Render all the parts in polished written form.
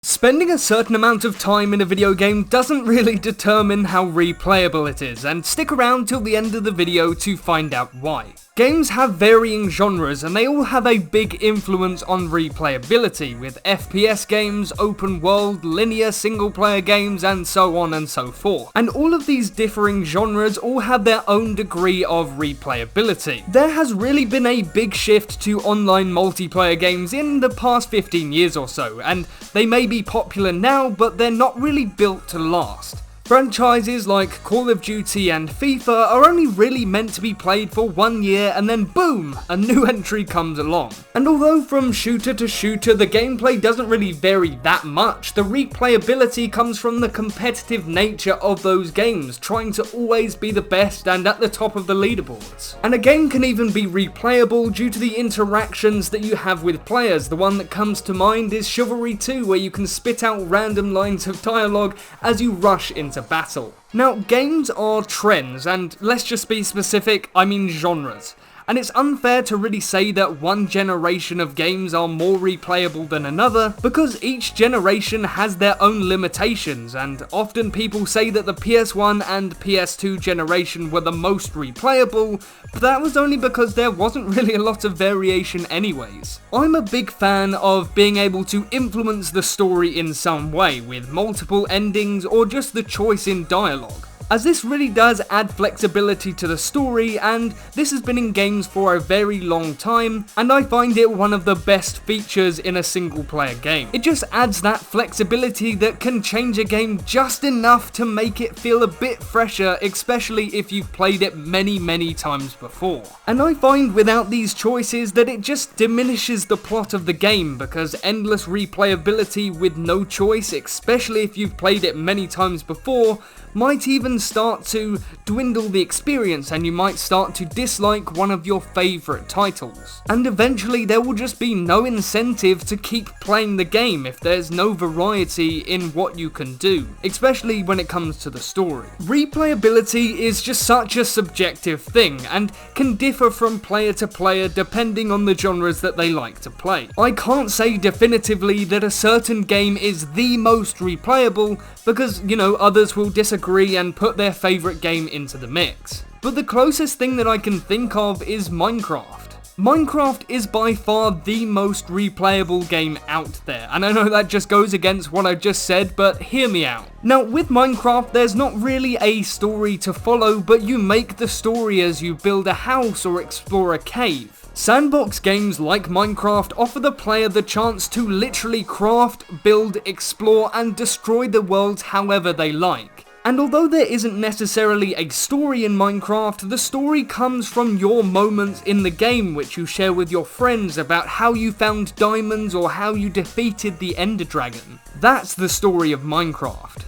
Spending a certain amount of time in a video game doesn't really determine how replayable it is, and stick around till the end of the video to find out why. Games have varying genres and they all have a big influence on replayability, with FPS games, open world, linear single player games, and so on and so forth. And all of these differing genres all have their own degree of replayability. There has really been a big shift to online multiplayer games in the past 15 years or so, and they may be popular now, but they're not really built to last. Franchises like Call of Duty and FIFA are only really meant to be played for 1 year and then boom, a new entry comes along. And although from shooter to shooter the gameplay doesn't really vary that much, the replayability comes from the competitive nature of those games, trying to always be the best and at the top of the leaderboards. And a game can even be replayable due to the interactions that you have with players. The one that comes to mind is Chivalry 2, where you can spit out random lines of dialogue as you rush into battle. Now, games are trends, and let's just be specific, I mean genres. And it's unfair to really say that one generation of games are more replayable than another, because each generation has their own limitations, and often people say that the PS1 and PS2 generation were the most replayable, but that was only because there wasn't really a lot of variation anyways. I'm a big fan of being able to influence the story in some way, with multiple endings or just the choice in dialogue, as this really does add flexibility to the story, and this has been in games for a very long time, and I find it one of the best features in a single player game. It just adds that flexibility that can change a game just enough to make it feel a bit fresher, especially if you've played it many times before. And I find without these choices that it just diminishes the plot of the game, because endless replayability with no choice, especially if you've played it many times before, might even start to dwindle the experience, and you might start to dislike one of your favourite titles. And eventually there will just be no incentive to keep playing the game if there's no variety in what you can do, especially when it comes to the story. Replayability is just such a subjective thing, and can differ from player to player depending on the genres that they like to play. I can't say definitively that a certain game is the most replayable, because, others will disagree and put their favourite game into the mix. But the closest thing that I can think of is Minecraft. Minecraft is by far the most replayable game out there, and I know that just goes against what I just said, but hear me out. Now, with Minecraft, there's not really a story to follow, but you make the story as you build a house or explore a cave. Sandbox games like Minecraft offer the player the chance to literally craft, build, explore, and destroy the world however they like. And although there isn't necessarily a story in Minecraft, the story comes from your moments in the game, which you share with your friends about how you found diamonds or how you defeated the Ender Dragon. That's the story of Minecraft.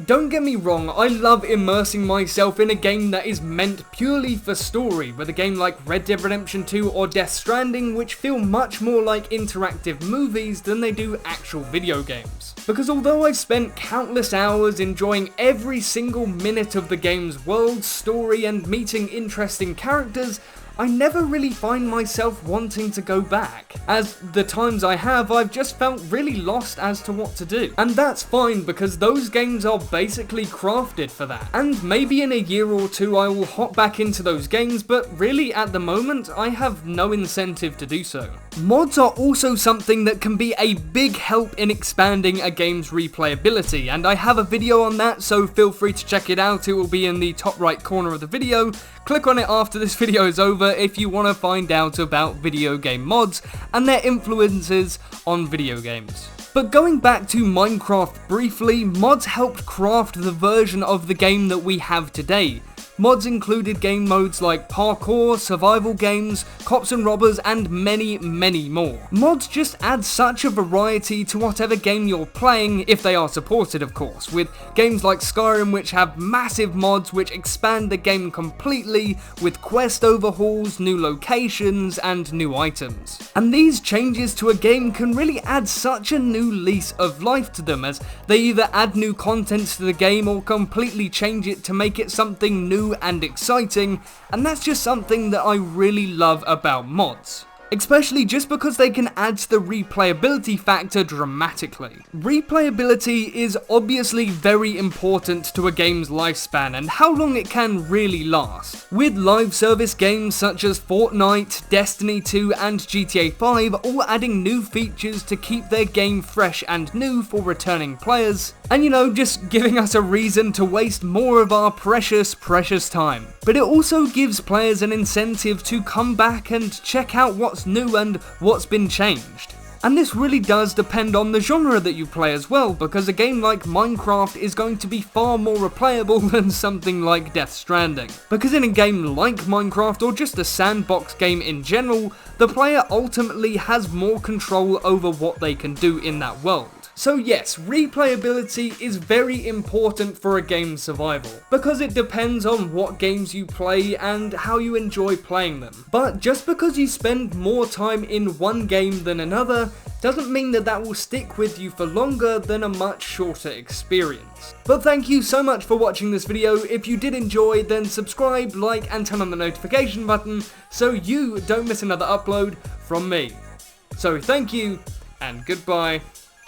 Don't get me wrong, I love immersing myself in a game that is meant purely for story, with a game like Red Dead Redemption 2 or Death Stranding, which feel much more like interactive movies than they do actual video games. Because although I've spent countless hours enjoying every single minute of the game's world, story, and meeting interesting characters, I never really find myself wanting to go back, as the times I have, I've just felt really lost as to what to do. And that's fine, because those games are basically crafted for that. And maybe in a year or two I will hop back into those games, but really at the moment I have no incentive to do so. Mods are also something that can be a big help in expanding a game's replayability, and I have a video on that, so feel free to check it out. It will be in the top right corner of the video. Click on it after this video is over if you want to find out about video game mods and their influences on video games. But going back to Minecraft briefly, mods helped craft the version of the game that we have today. Mods included game modes like parkour, survival games, cops and robbers, and many more. Mods just add such a variety to whatever game you're playing, if they are supported of course, with games like Skyrim which have massive mods which expand the game completely, with quest overhauls, new locations, and new items. And these changes to a game can really add such a new lease of life to them, as they either add new content to the game or completely change it to make it something new and exciting, and that's just something that I really love about mods. especially just because they can add to the replayability factor dramatically. Replayability is obviously very important to a game's lifespan and how long it can really last. With live service games such as Fortnite, Destiny 2 and GTA 5 all adding new features to keep their game fresh and new for returning players, and just giving us a reason to waste more of our precious time. But it also gives players an incentive to come back and check out what's new and what's been changed. And this really does depend on the genre that you play as well, because a game like Minecraft is going to be far more replayable than something like Death Stranding. Because in a game like Minecraft, or just a sandbox game in general, the player ultimately has more control over what they can do in that world. So yes, replayability is very important for a game's survival, because it depends on what games you play and how you enjoy playing them. But just because you spend more time in one game than another, doesn't mean that that will stick with you for longer than a much shorter experience. But thank you so much for watching this video. If you did enjoy, then subscribe, like and turn on the notification button so you don't miss another upload from me. So thank you and goodbye.